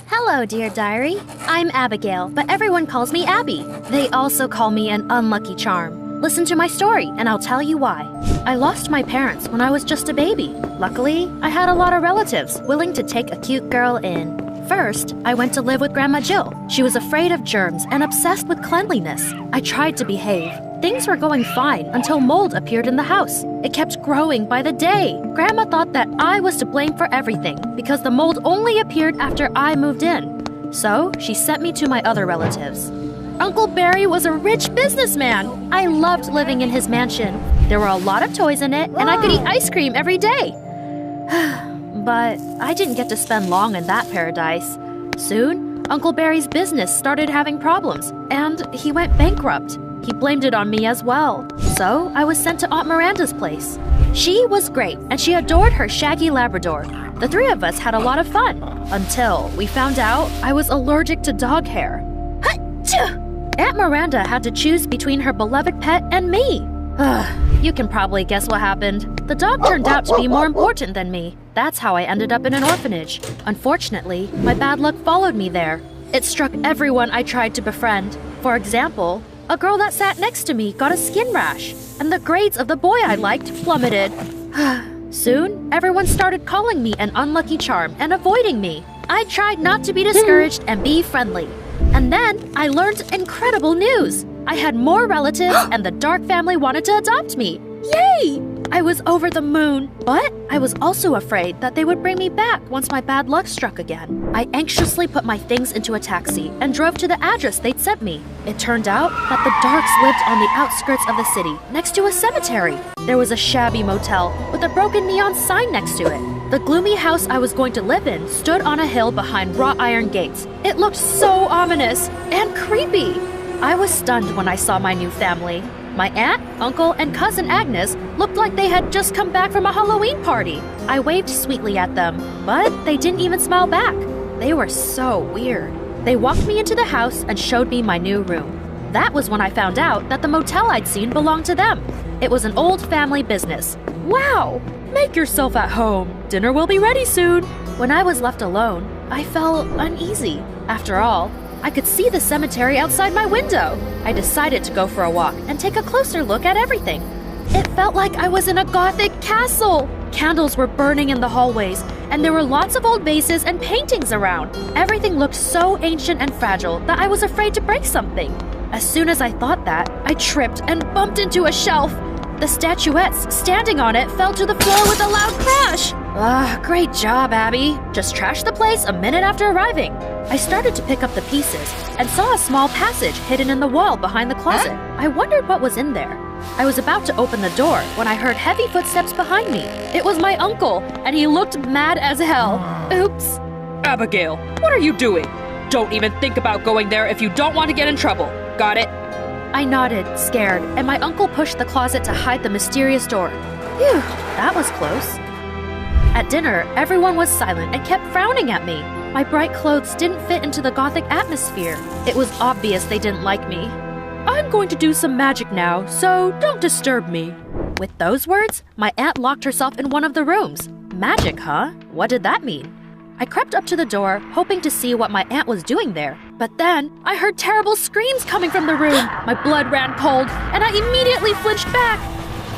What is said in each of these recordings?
Hello, dear diary. I'm Abigail, but everyone calls me Abby. They also call me an unlucky charm. Listen to my story, and I'll tell you why. I lost my parents when I was just a baby. Luckily, I had a lot of relatives willing to take a cute girl in. First, I went to live with Grandma Jill. She was afraid of germs and obsessed with cleanliness. I tried to behave. Things were going fine until mold appeared in the house. It kept growing by the day. Grandma thought that I was to blame for everything because the mold only appeared after I moved in. So, she sent me to my other relatives. Uncle Barry was a rich businessman. I loved living in his mansion. There were a lot of toys in it, and I could eat ice cream every day. But I didn't get to spend long in that paradise. Soon, Uncle Barry's business started having problems, and he went bankrupt. He blamed it on me as well. So I was sent to Aunt Miranda's place. She was great, and she adored her shaggy Labrador. The three of us had a lot of fun, until we found out I was allergic to dog hair. Aunt Miranda had to choose between her beloved pet and me. You can probably guess what happened. The dog turned out to be more important than me. That's how I ended up in an orphanage. Unfortunately, my bad luck followed me there. It struck everyone I tried to befriend. For example, a girl that sat next to me got a skin rash, and the grades of the boy I liked plummeted. Soon, everyone started calling me an unlucky charm and avoiding me. I tried not to be discouraged and be friendly. And then I learned incredible news. I had more relatives and the Dark family wanted to adopt me. Yay! I was over the moon, but I was also afraid that they would bring me back once my bad luck struck again. I anxiously put my things into a taxi and drove to the address they'd sent me. It turned out that the Darks lived on the outskirts of the city, next to a cemetery. There was a shabby motel with a broken neon sign next to it. The gloomy house I was going to live in stood on a hill behind wrought iron gates. It looked so ominous and creepy. I was stunned when I saw my new family. My aunt, uncle, and cousin Agnes looked like they had just come back from a Halloween party. I waved sweetly at them, but they didn't even smile back. They were so weird. They walked me into the house and showed me my new room. That was when I found out that the motel I'd seen belonged to them. It was an old family business. Wow! Make yourself at home. Dinner will be ready soon. When I was left alone, I felt uneasy. After all, I could see the cemetery outside my window. I decided to go for a walk and take a closer look at everything. It felt like I was in a Gothic castle. Candles were burning in the hallways, and there were lots of old vases and paintings around. Everything looked so ancient and fragile that I was afraid to break something. As soon as I thought that, I tripped and bumped into a shelf. The statuettes standing on it fell to the floor with a loud crash. Great job, Abby. Just trashed the place a minute after arriving. I started to pick up the pieces and saw a small passage hidden in the wall behind the closet. I wondered what was in there. I was about to open the door when I heard heavy footsteps behind me. It was my uncle, and he looked mad as hell. Oops. Abigail, what are you doing? Don't even think about going there if you don't want to get in trouble. Got it? I nodded, scared, and my uncle pushed the closet to hide the mysterious door. Phew, that was close. At dinner, everyone was silent and kept frowning at me. My bright clothes didn't fit into the Gothic atmosphere. It was obvious they didn't like me. I'm going to do some magic now, so don't disturb me. With those words, my aunt locked herself in one of the rooms. Magic, huh? What did that mean? I crept up to the door, hoping to see what my aunt was doing there. But then, I heard terrible screams coming from the room. My blood ran cold, and I immediately flinched back.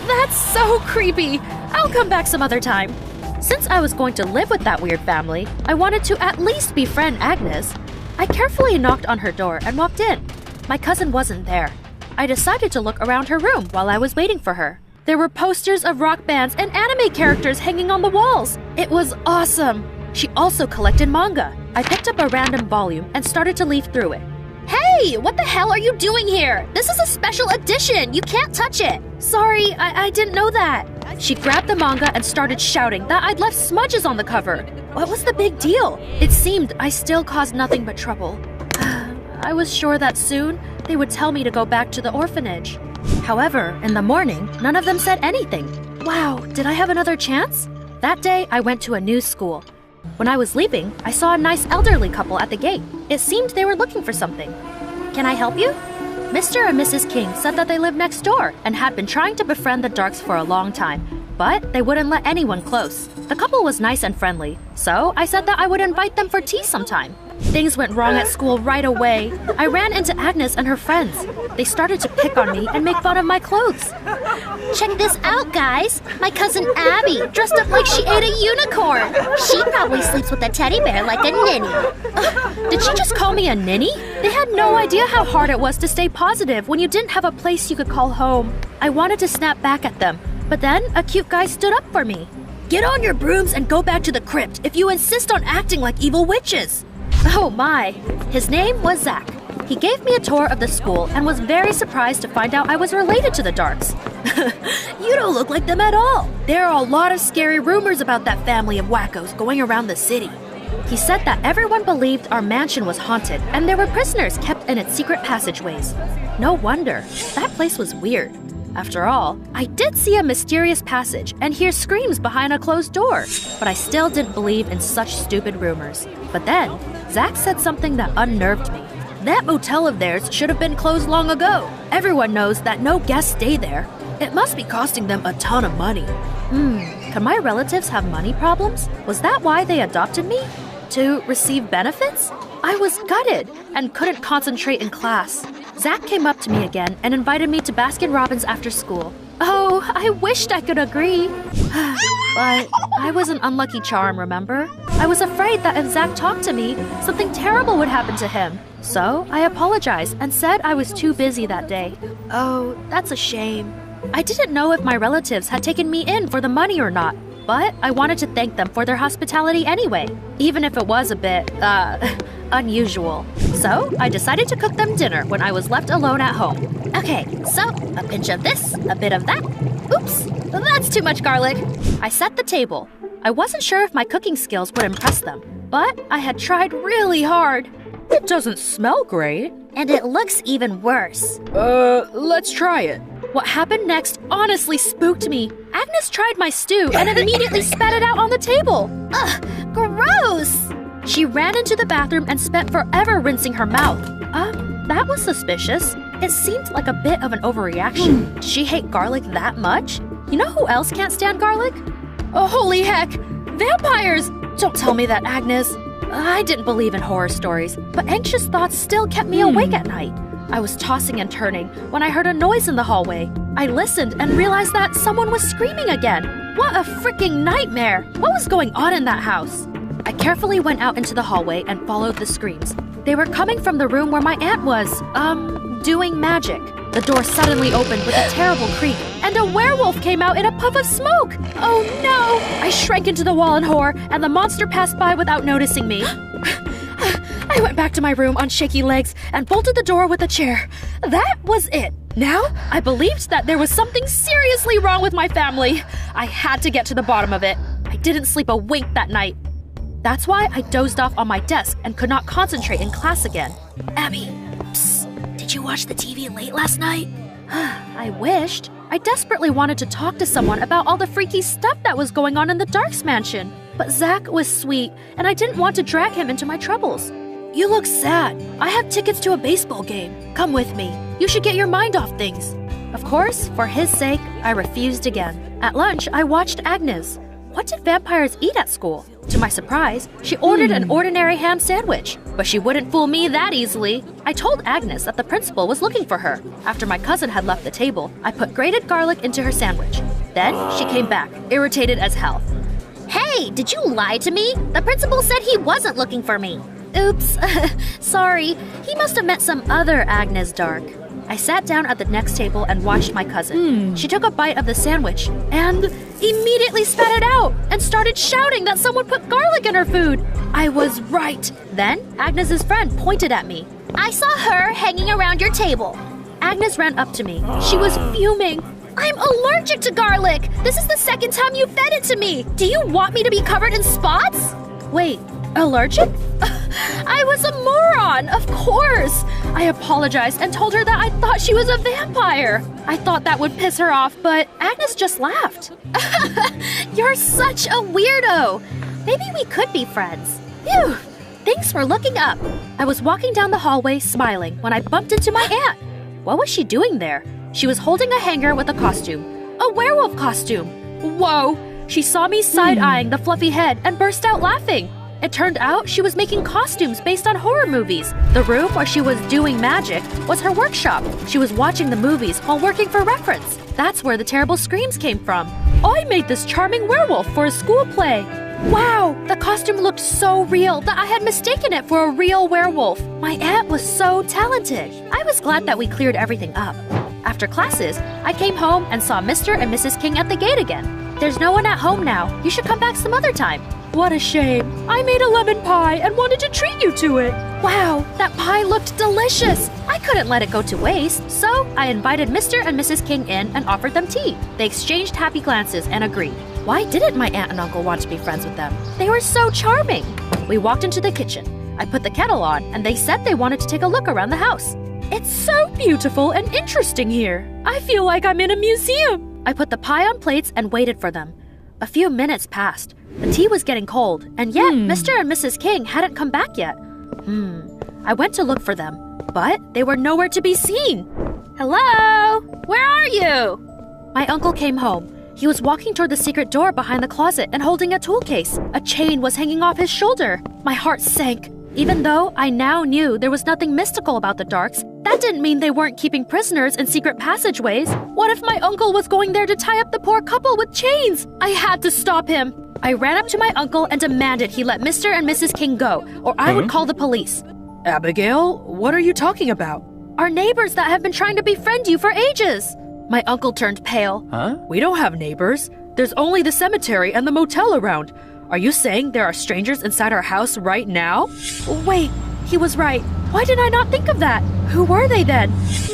That's so creepy. I'll come back some other time. Since I was going to live with that weird family, I wanted to at least befriend Agnes. I carefully knocked on her door and walked in. My cousin wasn't there. I decided to look around her room while I was waiting for her. There were posters of rock bands and anime characters hanging on the walls. It was awesome. She also collected manga. I picked up a random volume and started to leaf through it. Hey, what the hell are you doing here? This is a special edition. You can't touch it. Sorry, I didn't know that. She grabbed the manga and started shouting that I'd left smudges on the cover. What was the big deal? It seemed I still caused nothing but trouble. I was sure that soon they would tell me to go back to the orphanage. However, in the morning, none of them said anything. Wow, did I have another chance? That day, I went to a new school. When I was leaving, I saw a nice elderly couple at the gate. It seemed they were looking for something. Can I help you? Mr. and Mrs. King said that they lived next door and had been trying to befriend the Darks for a long time, but they wouldn't let anyone close. The couple was nice and friendly, So I said that I would invite them for tea sometime. Things went wrong at school right away. I ran into Agnes and her friends. They started to pick on me and make fun of my clothes. Check this out, guys. My cousin Abby, dressed up like she ate a unicorn. She probably sleeps with a teddy bear like a ninny. Did she just call me a ninny? They had no idea how hard it was to stay positive when you didn't have a place you could call home. I wanted to snap back at them, but then a cute guy stood up for me. Get on your brooms and go back to the crypt if you insist on acting like evil witches. Oh my. His name was Zach. He gave me a tour of the school and was very surprised to find out I was related to the Darks. You don't look like them at all. There are a lot of scary rumors about that family of wackos going around the city. He said that everyone believed our mansion was haunted and there were prisoners kept in its secret passageways. No wonder. That place was weird. After all, I did see a mysterious passage and hear screams behind a closed door, but I still didn't believe in such stupid rumors. But then, Zach said something that unnerved me. That motel of theirs should have been closed long ago. Everyone knows that no guests stay there. It must be costing them a ton of money. Can my relatives have money problems? Was that why they adopted me? To receive benefits? I was gutted and couldn't concentrate in class. Zach came up to me again and invited me to Baskin-Robbins after school. Oh, I wished I could agree. But I was an unlucky charm, remember? I was afraid that if Zach talked to me, something terrible would happen to him. So I apologized and said I was too busy that day. Oh, that's a shame. I didn't know if my relatives had taken me in for the money or not, but I wanted to thank them for their hospitality anyway, even if it was a bit, unusual. So I decided to cook them dinner when I was left alone at home. Okay, so a pinch of this, a bit of that. Oops, that's too much garlic. I set the table. I wasn't sure if my cooking skills would impress them, but I had tried really hard. It doesn't smell great. And it looks even worse. Let's try it. What happened next honestly spooked me. Agnes tried my stew and immediately spat it out on the table. Ugh, gross! She ran into the bathroom and spent forever rinsing her mouth. That was suspicious. It seemed like a bit of an overreaction. Did she hate garlic that much? You know who else can't stand garlic? Oh, holy heck! Vampires! Don't tell me that, Agnes. I didn't believe in horror stories, but anxious thoughts still kept me awake at night. I was tossing and turning when I heard a noise in the hallway. I listened and realized that someone was screaming again. What a freaking nightmare! What was going on in that house? I carefully went out into the hallway and followed the screams. They were coming from the room where my aunt was, doing magic. The door suddenly opened with a terrible creak, and a werewolf came out in a puff of smoke! Oh no! I shrank into the wall in horror, and the monster passed by without noticing me. I went back to my room on shaky legs and bolted the door with a chair. That was it. Now, I believed that there was something seriously wrong with my family. I had to get to the bottom of it. I didn't sleep a wink that night. That's why I dozed off on my desk and could not concentrate in class again. Abby, psst, did you watch the TV late last night? I wished. I desperately wanted to talk to someone about all the freaky stuff that was going on in the Darks mansion. But Zach was sweet, and I didn't want to drag him into my troubles. You look sad. I have tickets to a baseball game. Come with me. You should get your mind off things. Of course, for his sake, I refused again. At lunch, I watched Agnes. What did vampires eat at school? To my surprise, she ordered an ordinary ham sandwich. But she wouldn't fool me that easily. I told Agnes that the principal was looking for her. After my cousin had left the table, I put grated garlic into her sandwich. Then she came back, irritated as hell. Hey, did you lie to me? The principal said he wasn't looking for me. Oops, sorry. He must have met some other Agnes Dark. I sat down at the next table and watched my cousin. She took a bite of the sandwich and immediately spat it out and started shouting that someone put garlic in her food. I was right. Then Agnes's friend pointed at me. I saw her hanging around your table. Agnes ran up to me. She was fuming. I'm allergic to garlic. This is the second time you fed it to me. Do you want me to be covered in spots? Wait, allergic? I was a moron, of course. I apologized and told her that I thought she was a vampire. I thought that would piss her off, but Agnes just laughed. You're such a weirdo. Maybe we could be friends. Phew, thanks for looking up. I was walking down the hallway smiling when I bumped into my aunt. What was she doing there? She was holding a hanger with a costume. A werewolf costume. Whoa, She saw me side-eyeing the fluffy head and burst out laughing. It turned out she was making costumes based on horror movies. The room where she was doing magic was her workshop. She was watching the movies while working for reference. That's where the terrible screams came from. I made this charming werewolf for a school play. Wow, the costume looked so real that I had mistaken it for a real werewolf. My aunt was so talented. I was glad that we cleared everything up. After classes, I came home and saw Mr. and Mrs. King at the gate again. There's no one at home now. You should come back some other time. What a shame. I made a lemon pie and wanted to treat you to it. Wow, that pie looked delicious. I couldn't let it go to waste, so I invited Mr. and Mrs. King in and offered them tea. They exchanged happy glances and agreed. Why didn't my aunt and uncle want to be friends with them? They were so charming. We walked into the kitchen. I put the kettle on, and they said they wanted to take a look around the house. It's so beautiful and interesting here. I feel like I'm in a museum. I put the pie on plates and waited for them. A few minutes passed. The tea was getting cold, and yet Mr. and Mrs. King hadn't come back yet. I went to look for them, but they were nowhere to be seen. Hello? Where are you? My uncle came home. He was walking toward the secret door behind the closet and holding a tool case. A chain was hanging off his shoulder. My heart sank. Even though I now knew there was nothing mystical about the Darks, that didn't mean they weren't keeping prisoners in secret passageways. What if my uncle was going there to tie up the poor couple with chains? I had to stop him. I ran up to my uncle and demanded he let Mr. and Mrs. King go, or I would call the police. Abigail, what are you talking about? Our neighbors that have been trying to befriend you for ages. My uncle turned pale. We don't have neighbors. There's only the cemetery and the motel around. Are you saying there are strangers inside our house right now? Wait, he was right. Why did I not think of that? Who were they then?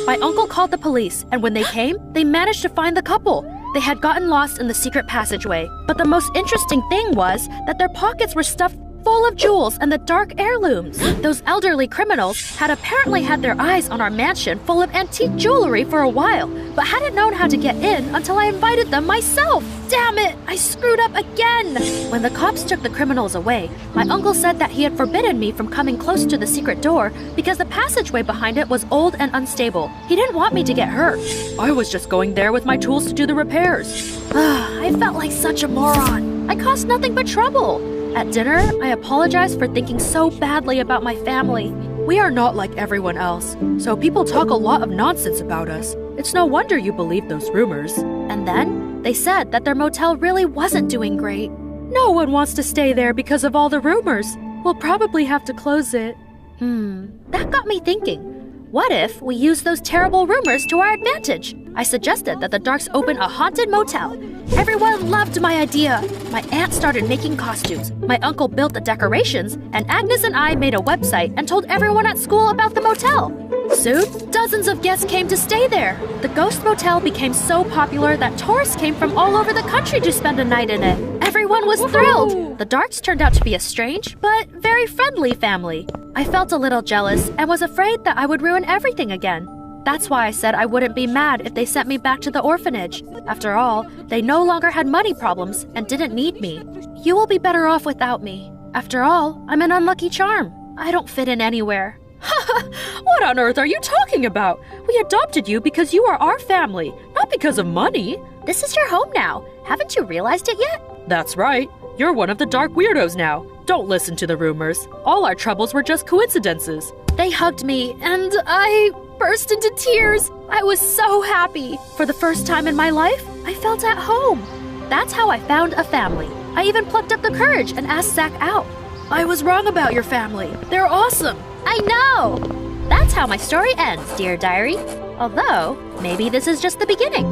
My uncle called the police, and when they came, they managed to find the couple. They had gotten lost in the secret passageway. But the most interesting thing was that their pockets were stuffed full of jewels and the dark heirlooms. Those elderly criminals had apparently had their eyes on our mansion full of antique jewelry for a while, but hadn't known how to get in until I invited them myself. Damn it, I screwed up again. When the cops took the criminals away, my uncle said that he had forbidden me from coming close to the secret door because the passageway behind it was old and unstable. He didn't want me to get hurt. I was just going there with my tools to do the repairs. I felt like such a moron. I caused nothing but trouble. At dinner, I apologized for thinking so badly about my family. We are not like everyone else, so people talk a lot of nonsense about us. It's no wonder you believe those rumors. And then, they said that their motel really wasn't doing great. No one wants to stay there because of all the rumors. We'll probably have to close it. That got me thinking. What if we use those terrible rumors to our advantage? I suggested that the Darks open a haunted motel. Everyone loved my idea. My aunt started making costumes, my uncle built the decorations, and Agnes and I made a website and told everyone at school about the motel. Soon, dozens of guests came to stay there. The Ghost Motel became so popular that tourists came from all over the country to spend a night in it. Everyone was thrilled. The Darks turned out to be a strange, but very friendly family. I felt a little jealous and was afraid that I would ruin everything again. That's why I said I wouldn't be mad if they sent me back to the orphanage. After all, they no longer had money problems and didn't need me. You will be better off without me. After all, I'm an unlucky charm. I don't fit in anywhere. What on earth are you talking about? We adopted you because you are our family, not because of money. This is your home now. Haven't you realized it yet? That's right. You're one of the dark weirdos now. Don't listen to the rumors. All our troubles were just coincidences. They hugged me, and I burst into tears. I was so happy. For the first time in my life, I felt at home. That's how I found a family. I even plucked up the courage and asked Zach out. I was wrong about your family. They're awesome. I know! That's how my story ends, dear diary. Although, maybe this is just the beginning.